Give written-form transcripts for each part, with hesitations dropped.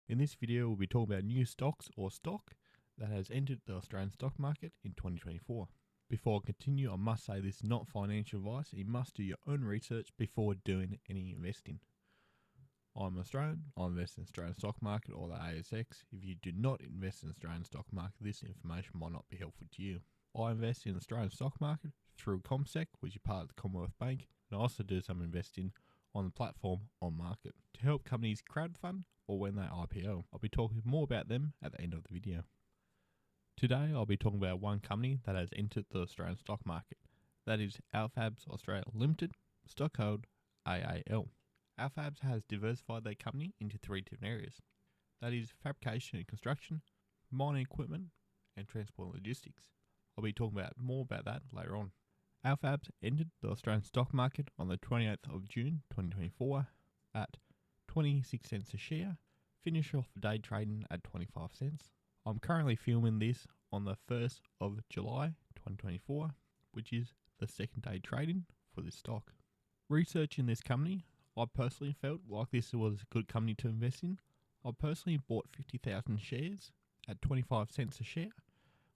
In this video, we'll be talking about new stocks or stock that has entered the Australian stock market in 2024. Before I continue, I must say this is not financial advice. You must do your own research before doing any investing. I'm Australian. I invest in the Australian stock market or the ASX. If you do not invest in the Australian stock market, this information might not be helpful to you. I invest in the Australian stock market through CommSec, which is part of the Commonwealth Bank, and I also do some investing on the platform OnMarket to help companies crowdfund or when they IPO. I'll be talking more about them at the end of the video. Today I'll be talking about one company that has entered the Australian stock market. That is Alfabs Australia Limited, stock code AAL. Alfabs has diversified their company into three different areas. That is fabrication and construction, mining equipment, and transport and logistics. I'll be talking more about that later on. Alfabs entered the Australian stock market on the 28th of June 2024 at 26 cents a share, finish off the day trading at 25 cents. I'm currently filming this on the 1st of July 2024, which is the second day trading for this stock. Researching this company, I personally felt like this was a good company to invest in. I personally bought 50,000 shares at 25 cents a share,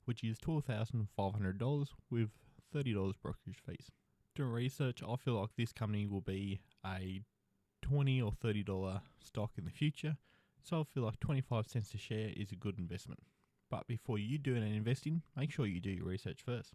which is $12,500 with $30 brokerage fees. Doing research, I feel like this company will be a $20 or $30 stock in the future, so I feel like 25 cents a share is a good investment. But before you do any investing, make sure you do your research first.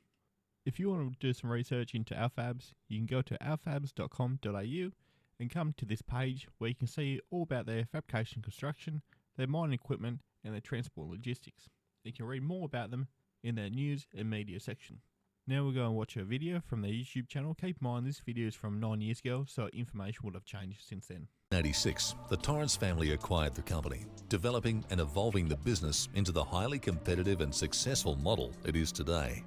If you want to do some research into Alfabs, you can go to alfabs.com.au and come to this page where you can see all about their fabrication and construction, their mining equipment, and their transport and logistics. You can read more about them in their news and media section. Now we'll go and watch a video from their YouTube channel. Keep in mind this video is from 9 years ago, so information would have changed since then. In 1986, the Torrance family acquired the company, developing and evolving the business into the highly competitive and successful model it is today.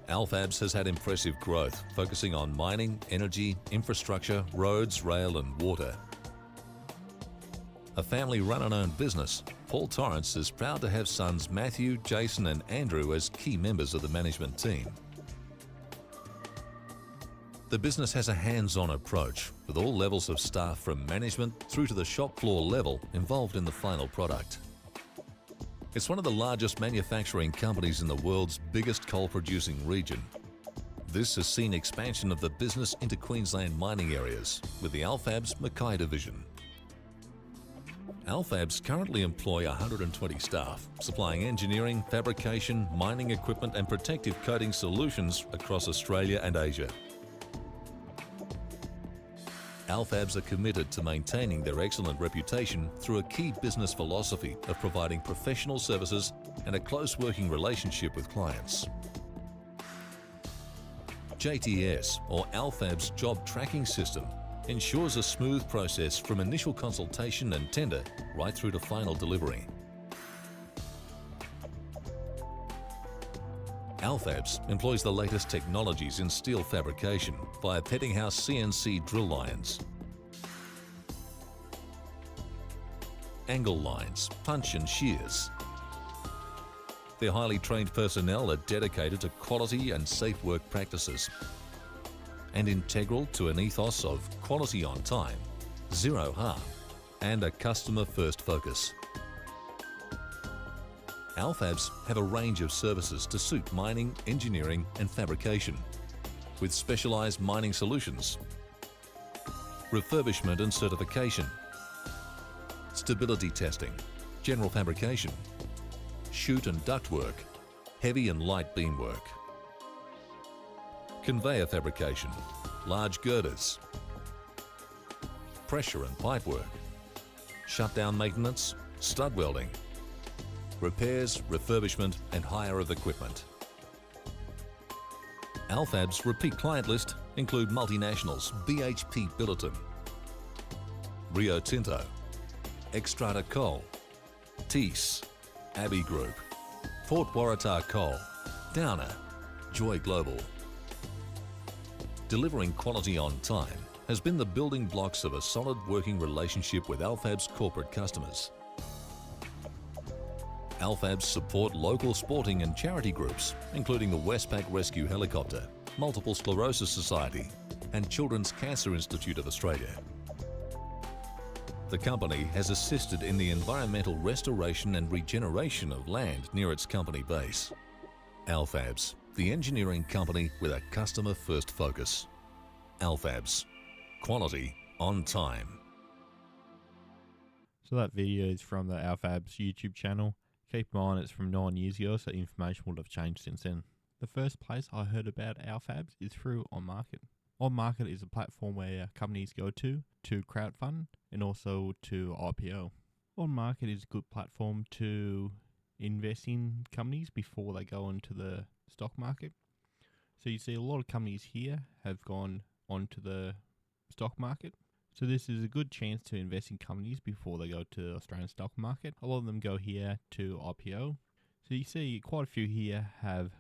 Alfabs has had impressive growth, focusing on mining, energy, infrastructure, roads, rail and water. A family run and owned business, Paul Torrance is proud to have sons Matthew, Jason and Andrew as key members of the management team. The business has a hands-on approach, with all levels of staff from management through to the shop floor level involved in the final product. It's one of the largest manufacturing companies in the world's biggest coal-producing region. This has seen expansion of the business into Queensland mining areas, with the Alfabs Mackay division. Alfabs currently employ 120 staff, supplying engineering, fabrication, mining equipment and protective coating solutions across Australia and Asia. Alfabs are committed to maintaining their excellent reputation through a key business philosophy of providing professional services and a close working relationship with clients. JTS, or Alfabs Job Tracking System, ensures a smooth process from initial consultation and tender right through to final delivery. Alfabs employs the latest technologies in steel fabrication via Peddinghouse CNC drill lines, angle lines, punch and shears. Their highly trained personnel are dedicated to quality and safe work practices and integral to an ethos of quality on time, zero harm, and a customer-first focus. Alfabs have a range of services to suit mining, engineering and fabrication, with specialised mining solutions, refurbishment and certification, stability testing, general fabrication, chute and duct work, heavy and light beam work, conveyor fabrication, large girders, pressure and pipe work, shutdown maintenance, stud welding, repairs, refurbishment and hire of equipment. Alfabs' repeat client list include multinationals BHP Billiton, Rio Tinto, Xstrata Coal, Thiess, Abbey Group, Port Waratah Coal, Downer, Joy Global. Delivering quality on time has been the building blocks of a solid working relationship with Alfabs' corporate customers. Alfabs support local sporting and charity groups, including the Westpac Rescue Helicopter, Multiple Sclerosis Society and Children's Cancer Institute of Australia. The company has assisted in the environmental restoration and regeneration of land near its company base. Alfabs, the engineering company with a customer-first focus. Alfabs, quality on time. So that video is from the Alfabs YouTube channel. Keep in mind it's from 9 years ago, so information would have changed since then. The first place I heard about Alfabs is through OnMarket. OnMarket is a platform where companies go to crowdfund and also to IPO. OnMarket is a good platform to invest in companies before they go into the stock market. So you see a lot of companies here have gone onto the stock market. So this is a good chance to invest in companies before they go to the Australian stock market. A lot of them go here to IPO. So you see quite a few here have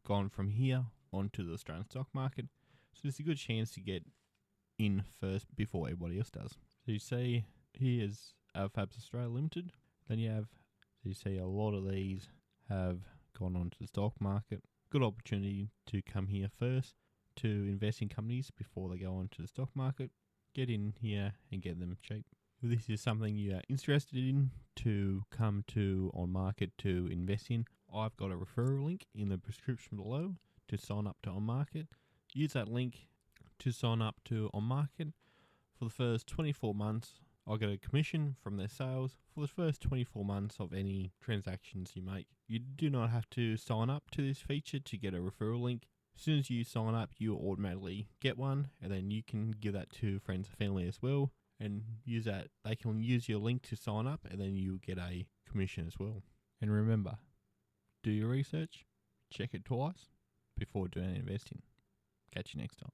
gone from here onto the Australian stock market. So there's a good chance to get in first before everybody else does. So you see here's Alfabs Australia Limited. Then you see a lot of these have gone onto the stock market. Good opportunity to come here first to invest in companies before they go onto the stock market. Get in here and get them cheap. If this is something you are interested in to come to OnMarket to invest in, I've got a referral link in the description below to sign up to OnMarket. Use that link to sign up to OnMarket. For the first 24 months, I'll get a commission from their sales for the first 24 months of any transactions you make. You do not have to sign up to this feature to get a referral link. As soon as you sign up, you automatically get one, and then you can give that to friends and family as well, and use that. They can use your link to sign up, and then you get a commission as well. And remember, do your research, check it twice before doing investing. Catch you next time.